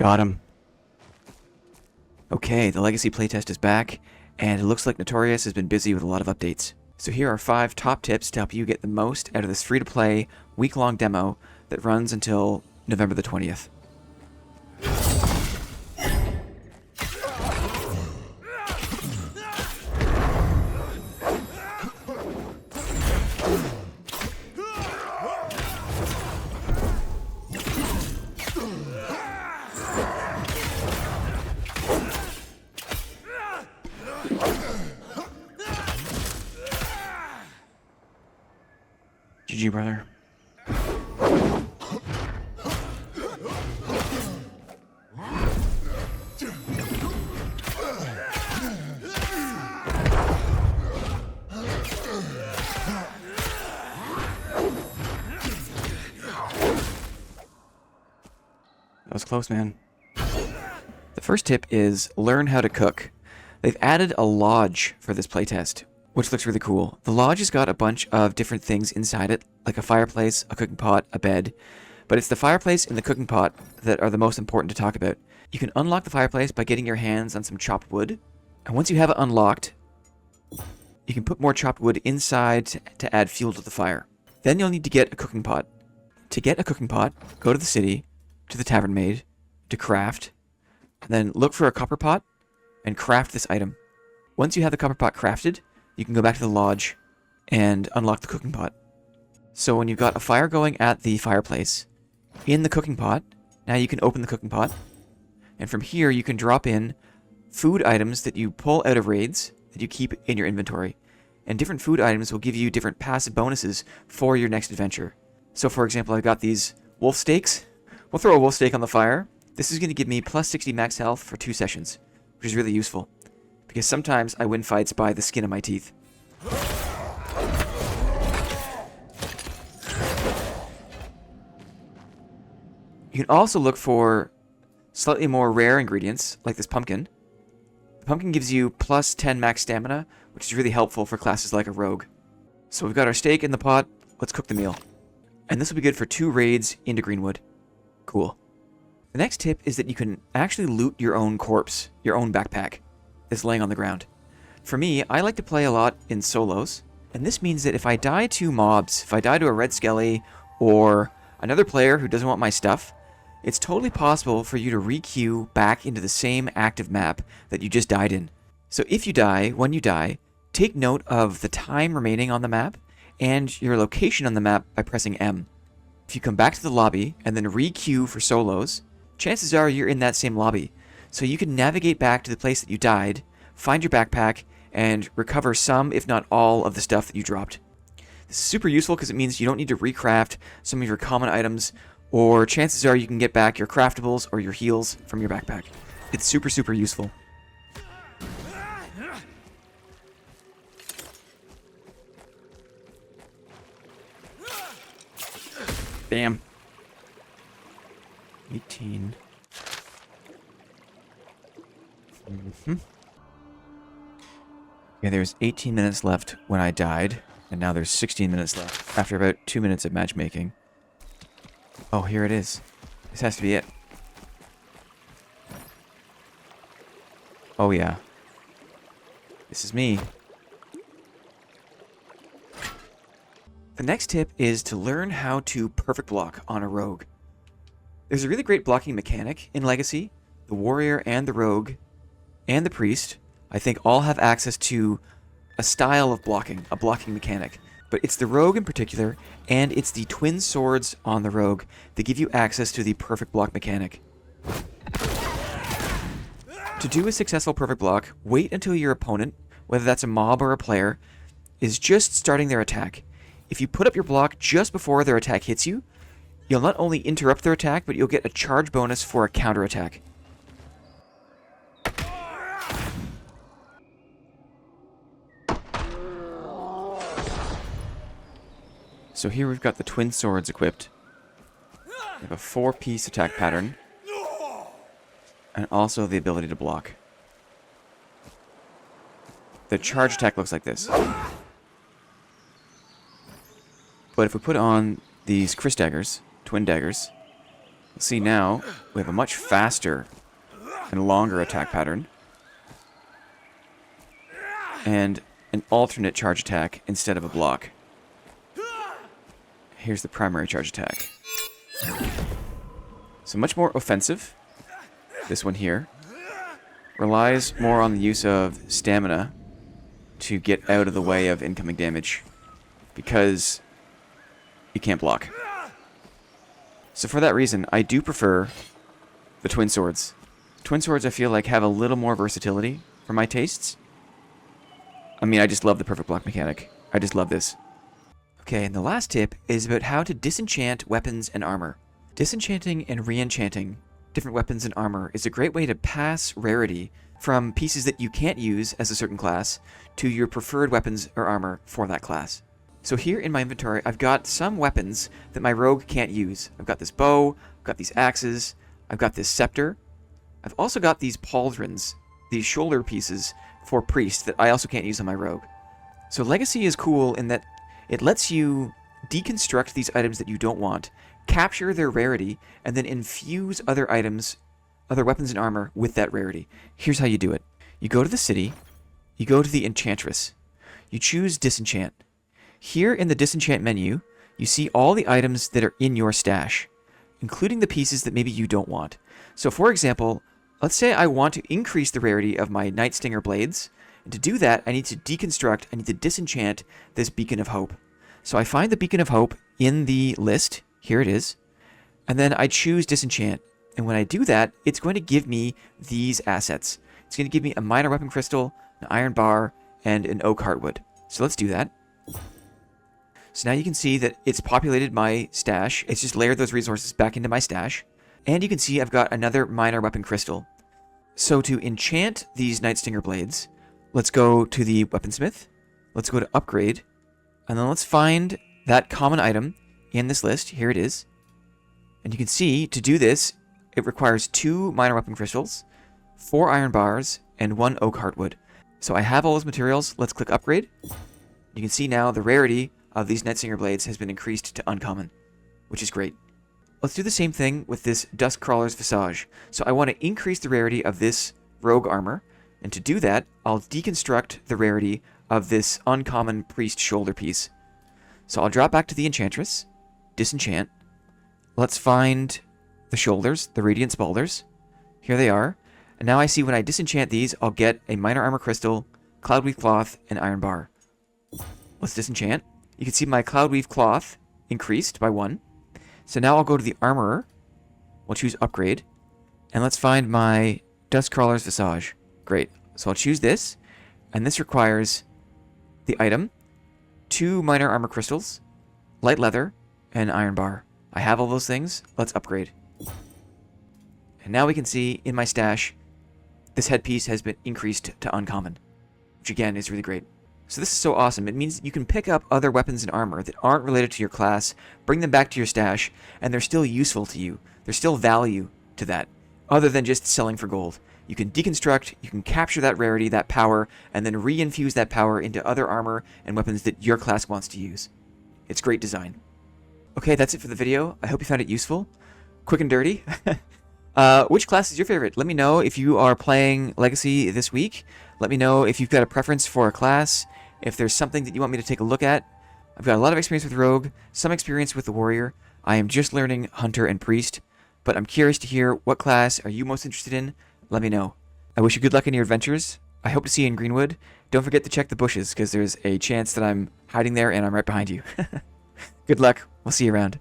Got him. Okay, the Legacy playtest is back, and it looks like Notorious has been busy with a lot of updates. So here are 5 top tips to help you get the most out of this free-to-play, week-long demo that runs until November the 20th. GG, brother. That was close, man. The first tip is learn how to cook. They've added a lodge for this playtest, which looks really cool. The lodge has got a bunch of different things inside it, like a fireplace, a cooking pot, a bed. But it's the fireplace and the cooking pot that are the most important to talk about. You can unlock the fireplace by getting your hands on some chopped wood. And once you have it unlocked, you can put more chopped wood inside to add fuel to the fire. Then you'll need to get a cooking pot. To get a cooking pot, go to the city, to the tavern maid, to craft, and then look for a copper pot and craft this item. Once you have the copper pot crafted, you can go back to the lodge and unlock the cooking pot. So when you've got a fire going at the fireplace, in the cooking pot, now you can open the cooking pot, and from here you can drop in food items that you pull out of raids that you keep in your inventory. And different food items will give you different passive bonuses for your next adventure. So for example, I've got these wolf steaks. We'll throw a wolf steak on the fire. This is going to give me plus 60 max health for 2 sessions, which is really useful, because sometimes I win fights by the skin of my teeth. You can also look for slightly more rare ingredients, like this pumpkin. The pumpkin gives you plus 10 max stamina, which is really helpful for classes like a rogue. So we've got our steak in the pot, let's cook the meal. And this will be good for 2 raids into Greenwood. Cool. The next tip is that you can actually loot your own corpse, your own backpack, that's laying on the ground. For me, I like to play a lot in solos, and this means that if I die to mobs, if I die to a red skelly, or another player who doesn't want my stuff, it's totally possible for you to re-queue back into the same active map that you just died in. So if you die, when you die, take note of the time remaining on the map and your location on the map by pressing M. If you come back to the lobby and then re-queue for solos, chances are you're in that same lobby. So you can navigate back to the place that you died, find your backpack, and recover some, if not all, of the stuff that you dropped. This is super useful because it means you don't need to recraft some of your common items, or chances are you can get back your craftables or your heals from your backpack. It's super, super useful. Bam. 18. Yeah, there's 18 minutes left when I died, and now there's 16 minutes left after about 2 minutes of matchmaking. Oh, here it is. This has to be it. Oh yeah. This is me. The next tip is to learn how to perfect block on a rogue. There's a really great blocking mechanic in Legacy. The warrior and the rogue and the priest, I think, all have access to a style of blocking, a blocking mechanic. But it's the rogue in particular, and it's the twin swords on the rogue that give you access to the perfect block mechanic. To do a successful perfect block, wait until your opponent, whether that's a mob or a player, is just starting their attack. If you put up your block just before their attack hits you, you'll not only interrupt their attack, but you'll get a charge bonus for a counterattack. So here we've got the twin swords equipped. We have a 4-piece attack pattern. And also the ability to block. The charge attack looks like this. But if we put on these Chris daggers, twin daggers, See now, we have a much faster and longer attack pattern. And an alternate charge attack instead of a block. Here's the primary charge attack. So much more offensive. This one here relies more on the use of stamina to get out of the way of incoming damage because you can't block. So for that reason, I do prefer the twin swords. Twin swords I feel like have a little more versatility for my tastes. I mean, I just love the perfect block mechanic. I just love this. Okay, and the last tip is about how to disenchant weapons and armor. Disenchanting and re-enchanting different weapons and armor is a great way to pass rarity from pieces that you can't use as a certain class to your preferred weapons or armor for that class. So here in my inventory, I've got some weapons that my rogue can't use. I've got this bow, I've got these axes, I've got this scepter. I've also got these pauldrons, these shoulder pieces for priest that I also can't use on my rogue. So Legacy is cool in that it lets you deconstruct these items that you don't want, capture their rarity, and then infuse other items, other weapons and armor with that rarity. Here's how you do it. You go to the city, you go to the enchantress, you choose disenchant. Here in the disenchant menu, you see all the items that are in your stash, including the pieces that maybe you don't want. So for example, let's say I want to increase the rarity of my Night Stinger blades, and to do that I need to deconstruct, I need to disenchant this Beacon of Hope. So I find the Beacon of Hope in the list. Here it is. And then I choose disenchant. And when I do that, it's going to give me these assets. It's going to give me a minor weapon crystal, an iron bar, and an oak heartwood. So let's do that. So now you can see that it's populated my stash. It's just layered those resources back into my stash. And you can see I've got another minor weapon crystal. So to enchant these Night Stinger blades, let's go to the weaponsmith. Let's go to upgrade. And then let's find that common item in this list. Here it is. And you can see to do this, it requires 2 minor weapon crystals, 4 iron bars, and 1 oak heartwood. So I have all those materials. Let's click upgrade. You can see now the rarity of these Night Stinger blades has been increased to uncommon, which is great. Let's do the same thing with this Duskcrawler's Visage. So I want to increase the rarity of this rogue armor, and to do that, I'll deconstruct the rarity of this uncommon priest shoulder piece. So I'll drop back to the enchantress, disenchant. Let's find the shoulders, the radiant spaulders. Here they are. And now I see when I disenchant these, I'll get a minor armor crystal, cloudweave cloth, and iron bar. Let's disenchant. You can see my cloudweave cloth increased by 1. So now I'll go to the armorer. We'll choose upgrade. And let's find my Duskcrawler's Visage. Great. So I'll choose this. And this requires the item, 2 minor armor crystals, light leather, and iron bar. I have all those things. Let's upgrade. And now we can see in my stash, this headpiece has been increased to uncommon, which again is really great. So this is so awesome. It means you can pick up other weapons and armor that aren't related to your class, bring them back to your stash, and they're still useful to you. There's still value to that, other than just selling for gold. You can deconstruct, you can capture that rarity, that power, and then re-infuse that power into other armor and weapons that your class wants to use. It's great design. Okay, that's it for the video. I hope you found it useful. Quick and dirty. Which class is your favorite? Let me know if you are playing Legacy this week. Let me know if you've got a preference for a class, if there's something that you want me to take a look at. I've got a lot of experience with Rogue, some experience with the Warrior. I am just learning Hunter and Priest, but I'm curious to hear what class are you most interested in. Let me know. I wish you good luck in your adventures. I hope to see you in Greenwood. Don't forget to check the bushes, because there's a chance that I'm hiding there and I'm right behind you. Good luck. We'll see you around.